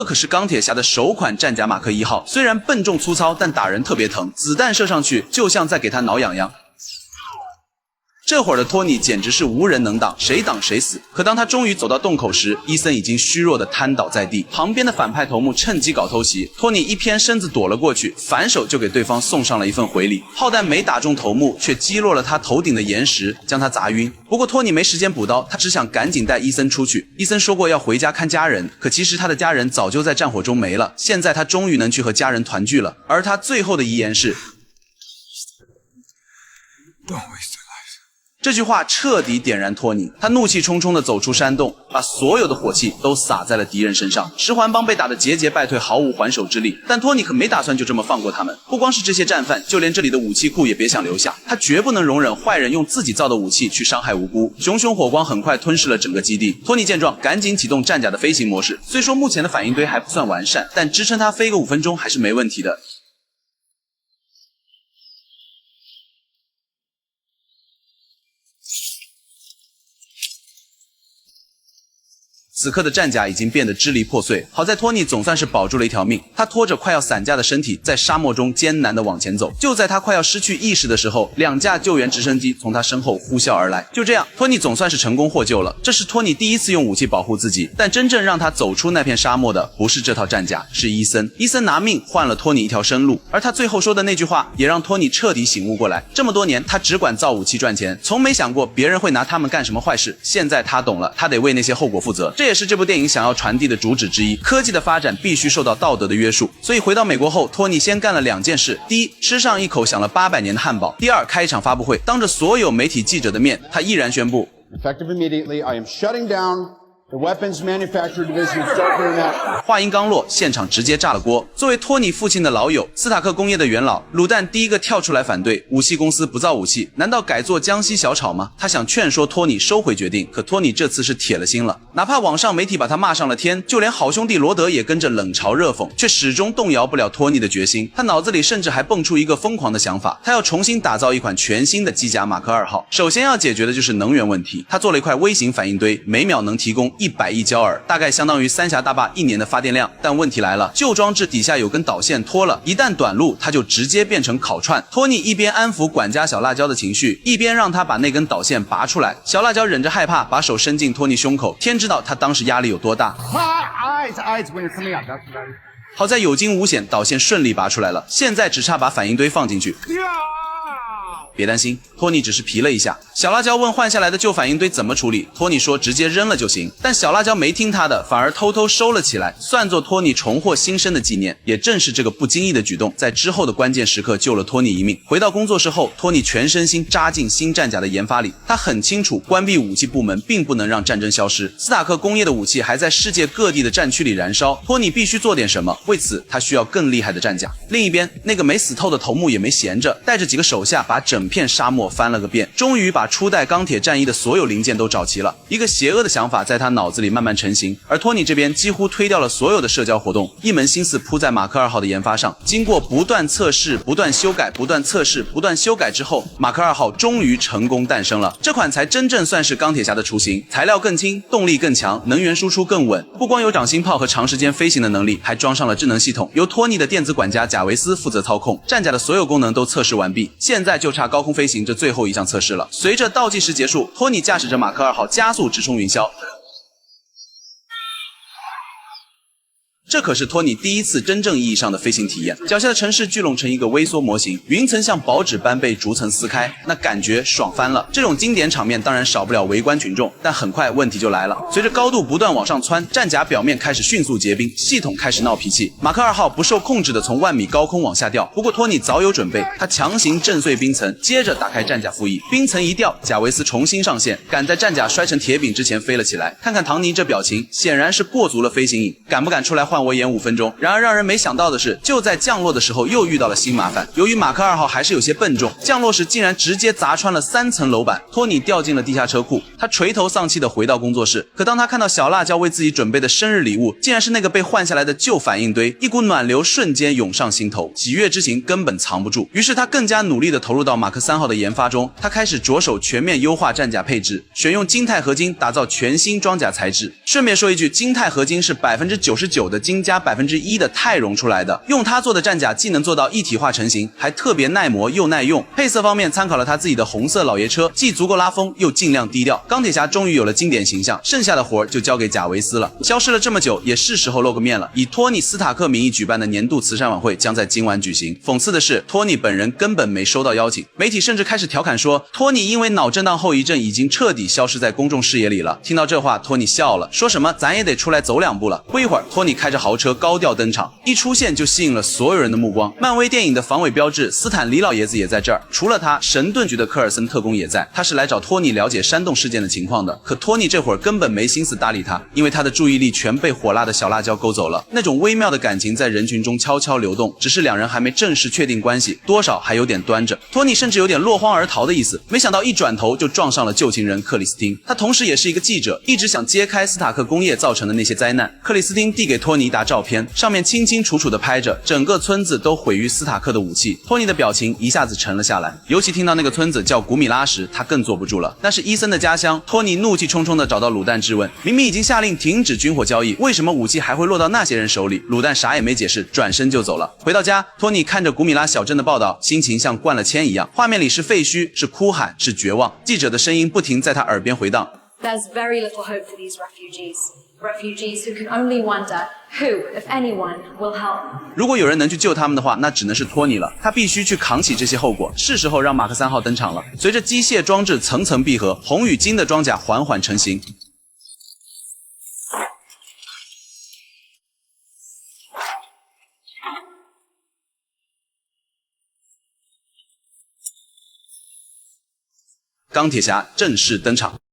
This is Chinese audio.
这可是钢铁侠的首款战甲马克1号，虽然笨重粗糙，但打人特别疼，子弹射上去就像在给他挠痒痒。这会儿的托尼简直是无人能挡，谁挡谁死。可当他终于走到洞口时，伊森已经虚弱的瘫倒在地，旁边的反派头目趁机搞偷袭，托尼一偏身子躲了过去，反手就给对方送上了一份回礼。炮弹没打中头目，却击落了他头顶的岩石，将他砸晕。不过托尼没时间补刀，他只想赶紧带伊森出去。伊森说过要回家看家人，可其实他的家人早就在战火中没了。现在他终于能去和家人团聚了，而他最后的遗言是这句话彻底点燃托尼，他怒气冲冲地走出山洞，把所有的火气都撒在了敌人身上。十环帮被打得节节败退，毫无还手之力。但托尼可没打算就这么放过他们。不光是这些战犯，就连这里的武器库也别想留下。他绝不能容忍坏人用自己造的武器去伤害无辜。熊熊火光很快吞噬了整个基地。托尼见状，赶紧启动战甲的飞行模式。虽说目前的反应堆还不算完善，但支撑他飞个5分钟还是没问题的。此刻的战甲已经变得支离破碎，好在托尼总算是保住了一条命。他拖着快要散架的身体，在沙漠中艰难地往前走。就在他快要失去意识的时候，2架救援直升机从他身后呼啸而来。就这样，托尼总算是成功获救了。这是托尼第一次用武器保护自己，但真正让他走出那片沙漠的，不是这套战甲，是伊森。伊森拿命换了托尼一条生路，而他最后说的那句话，也让托尼彻底醒悟过来。这么多年，他只管造武器赚钱，从没想过别人会拿他们干什么坏事。现在他懂了，他得为那些后果负责。这也是这部电影想要传递的主旨之一，科技的发展必须受到道德的约束。所以回到美国后，托尼先干了2件事：第一，吃上一口享了800年的汉堡；第二，开一场发布会，当着所有媒体记者的面，他毅然宣布 Effective immediately, I am shutting down the weapons manufacturing division of Stark International. 话音刚落，现场直接炸了锅。作为托尼父亲的老友，斯塔克工业的元老卤蛋第一个跳出来反对，武器公司不造武器，难道改做江西小炒吗？他想劝说托尼收回决定，可托尼这次是铁了心了。哪怕网上媒体把他骂上了天，就连好兄弟罗德也跟着冷嘲热讽，却始终动摇不了托尼的决心。他脑子里甚至还蹦出一个疯狂的想法，他要重新打造一款全新的机甲马克2号。首先要解决的就是能源问题。他做了一块微型反应堆，每秒能提供100亿焦耳，大概相当于三峡大坝1年的发电量。但问题来了，旧装置底下有根导线脱了，一旦短路，它就直接变成烤串。托尼一边安抚管家小辣椒的情绪，一边让他把那根导线拔出来。小辣椒忍着害怕，把手伸进托尼胸口，天知道他当时压力有多大。好在有惊无险，导线顺利拔出来了，现在只差把反应堆放进去。别担心，托尼只是皮了一下。小辣椒问换下来的旧反应堆怎么处理，托尼说直接扔了就行。但小辣椒没听他的，反而偷偷收了起来，算作托尼重获新生的纪念。也正是这个不经意的举动，在之后的关键时刻救了托尼一命。回到工作室后，托尼全身心扎进新战甲的研发里。他很清楚，关闭武器部门并不能让战争消失。斯塔克工业的武器还在世界各地的战区里燃烧，托尼必须做点什么。为此，他需要更厉害的战甲。另一边，那个没死透的头目也没闲着，带着几个手下把整片沙漠翻了个遍，终于把初代钢铁战衣的所有零件都找齐了。一个邪恶的想法在他脑子里慢慢成型，而托尼这边几乎推掉了所有的社交活动，一门心思扑在马克2号的研发上。经过不断测试、不断修改、不断测试、不断修改之后，马克2号终于成功诞生了。这款才真正算是钢铁侠的雏形，材料更轻，动力更强，能源输出更稳。不光有掌心炮和长时间飞行的能力，还装上了智能系统，由托尼的电子管家贾维斯负责操控。战甲的所有功能都测试完毕，现在就差高空飞行这最后一项测试了。随着倒计时结束，托尼驾驶着马克2号加速直冲云霄。这可是托尼第一次真正意义上的飞行体验。脚下的城市聚拢成一个微缩模型，云层像薄纸般被逐层撕开，那感觉爽翻了。这种经典场面当然少不了围观群众，但很快问题就来了。随着高度不断往上窜，战甲表面开始迅速结冰，系统开始闹脾气。马克2号不受控制的从10000米高空往下掉，不过托尼早有准备，他强行震碎冰层，接着打开战甲副翼，冰层一掉，贾维斯重新上线，赶在战甲摔成铁饼之前飞了起来。看看唐尼这表情，显然是过足了飞行瘾，敢不敢出来换我演5分钟？然而让人没想到的是，就在降落的时候又遇到了新麻烦。由于马克2号还是有些笨重，降落时竟然直接砸穿了3层楼板，托尼掉进了地下车库。他垂头丧气地回到工作室，可当他看到小辣椒为自己准备的生日礼物，竟然是那个被换下来的旧反应堆，一股暖流瞬间涌上心头，喜悦之情根本藏不住。于是他更加努力地投入到马克3号的研发中，他开始着手全面优化战甲配置，选用晶钛合金打造全新装甲材质。顺便说一句，晶钛合金是99%的金加1%的钛熔出来的，用它做的战甲既能做到一体化成型，还特别耐磨又耐用。配色方面参考了他自己的红色老爷车，既足够拉风，又尽量低调。钢铁侠终于有了经典形象，剩下的活就交给贾维斯了。消失了这么久，也是时候露个面了。以托尼·斯塔克名义举办的年度慈善晚会将在今晚举行。讽刺的是，托尼本人根本没收到邀请，媒体甚至开始调侃说，托尼因为脑震荡后遗症已经彻底消失在公众视野里了。听到这话，托尼笑了，说什么咱也得出来走2步了。不一会儿，托尼开着豪车高调登场，一出现就吸引了所有人的目光。漫威电影的防伪标志斯坦李老爷子也在这儿，除了他，神盾局的科尔森特工也在。他是来找托尼了解山洞事件的情况的，可托尼这会儿根本没心思搭理他，因为他的注意力全被火辣的小辣椒勾走了。那种微妙的感情在人群中悄悄流动，只是两人还没正式确定关系，多少还有点端着。托尼甚至有点落荒而逃的意思，没想到一转头就撞上了旧情人克里斯汀。他同时也是一个记者，一直想揭开斯塔克工业造成的那些灾难。克里斯汀递给托尼一沓照片，上面清清楚楚地拍着整个村子都毁于斯塔克的武器。托尼的表情一下子沉了下来，尤其听到那个村子叫古米拉时，他更坐不住了。那是伊森的家乡。托尼怒气冲冲地找到卤蛋质问，明明已经下令停止军火交易，为什么武器还会落到那些人手里？卤蛋啥也没解释，转身就走了。回到家，托尼看着古米拉小镇的报道，心情像灌了铅一样。画面里是废墟，是哭喊，是绝望。记者的声音不停在他耳边回荡。There's very little hope for these refugees who can only wonder who, if anyone, will help. 如果有人能去救他们的话，那只能是托尼了。他必须去扛起这些后果。是时候让马克3号登场了。随着机械装置层层闭合，红与金的装甲缓缓成型。钢铁侠正式登场。